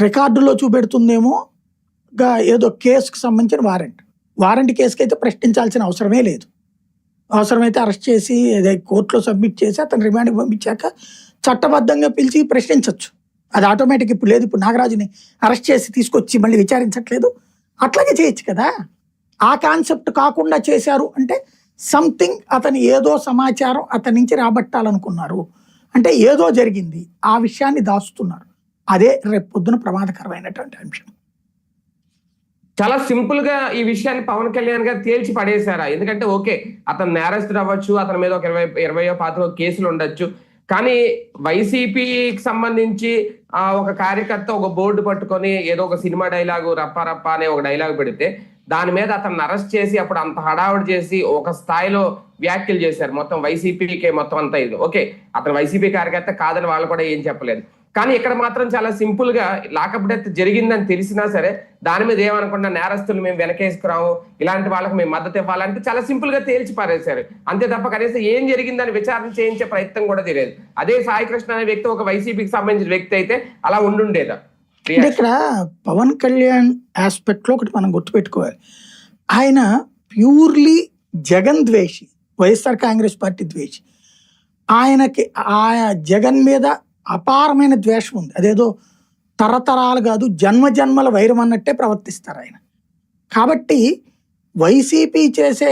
రికార్డులో చూపెడుతుందేమో ఏదో కేసుకు సంబంధించిన వారెంట్ కేసుకి అయితే ప్రశ్నించాల్సిన అవసరమే లేదు. అవసరమైతే అరెస్ట్ చేసి కోర్టులో సబ్మిట్ చేసి అతను రిమాండ్కి పంపించాక చట్టబద్ధంగా పిలిచి ప్రశ్నించవచ్చు. అది ఆటోమేటిక్ ఇప్పుడు లేదు. ఇప్పుడు నాగరాజుని అరెస్ట్ చేసి తీసుకొచ్చి మళ్ళీ విచారించట్లేదు. అట్లాగే చేయొచ్చు కదా. ఆ కాన్సెప్ట్ కాకుండా చేశారు అంటే సంథింగ్ అతను ఏదో సమాచారం అతని నుంచి రాబట్టాలనుకున్నారు అంటే ఏదో జరిగింది, ఆ విషయాన్ని దాస్తున్నారు. అదే రేపు పొద్దున ప్రమాదకరమైనటువంటి అంశం. చాలా సింపుల్ గా ఈ విషయాన్ని పవన్ కళ్యాణ్ గారు తేల్చి పడేశారా? ఎందుకంటే ఓకే, అతను నేరస్తుడు అవ్వచ్చు, అతని మీద ఒక 20 కేసులు ఉండొచ్చు, కానీ వైసీపీకి సంబంధించి ఒక కార్యకర్త ఒక బోర్డు పట్టుకొని ఏదో ఒక సినిమా డైలాగు రప్ప రప్ప అనే ఒక డైలాగ్ పెడితే దాని మీద అతన్ని అరెస్ట్ చేసి అప్పుడు అంత హడావుడి చేసి ఒక స్థాయిలో వ్యాఖ్యలు చేశారు. మొత్తం వైసీపీకే మొత్తం అంతా ఇది ఓకే, అతను వైసీపీ కార్యకర్త కాదని వాళ్ళు కూడా ఏం చెప్పలేదు. కానీ ఇక్కడ మాత్రం చాలా సింపుల్ గా లాకప్ డెత్ జరిగిందని తెలిసినా సరే దాని మీద ఏమనుకున్నా నేరస్తులు మేము వెనకేసుకురాము, ఇలాంటి వాళ్ళకి మేము మద్దతు ఇవ్వాలంటే చాలా సింపుల్ గా తేల్చి పారేశారు. అంతే తప్ప కనీసం ఏం జరిగిందని విచారణ చేయించే ప్రయత్నం కూడా తెలియదు. అదే సాయికృష్ణ అనే వ్యక్తి ఒక వైసీపీకి సంబంధించిన వ్యక్తి అయితే అలా ఉండుండేదా? ఇక్కడ పవన్ కళ్యాణ్ ఆస్పెక్ట్ లో ఒకటి మనం గుర్తుపెట్టుకోవాలి. ఆయన ప్యూర్లీ జగన్ ద్వేషి, వైఎస్ఆర్ కాంగ్రెస్ పార్టీ ద్వేషి. ఆయనకి ఆ జగన్ మీద అపారమైన ద్వేషం ఉంది. అదేదో తరతరాలు కాదు, జన్మజన్మల వైరం అన్నట్టే ప్రవర్తిస్తారు ఆయన. కాబట్టి వైసీపీ చేసే